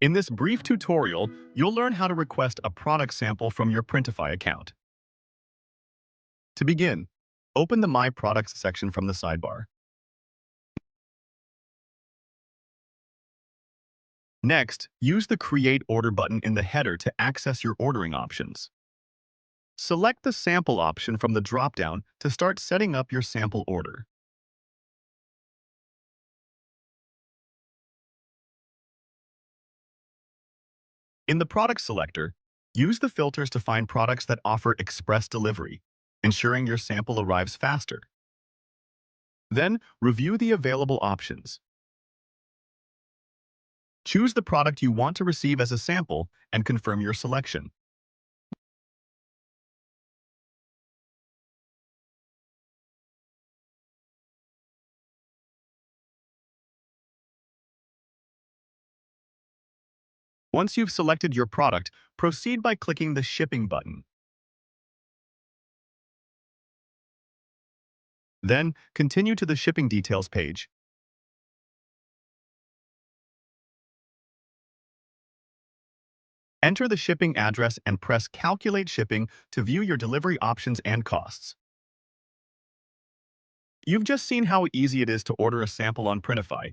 In this brief tutorial, you'll learn how to request a product sample from your Printify account. To begin, open the My Products section from the sidebar. Next, use the Create Order button in the header to access your ordering options. Select the sample option from the dropdown to start setting up your sample order. In the product selector, use the filters to find products that offer express delivery, ensuring your sample arrives faster. Then, review the available options. Choose the product you want to receive as a sample and confirm your selection. Once you've selected your product, proceed by clicking the Shipping button. Then, continue to the Shipping Details page. Enter the shipping address and press Calculate Shipping to view your delivery options and costs. You've just seen how easy it is to order a sample on Printify.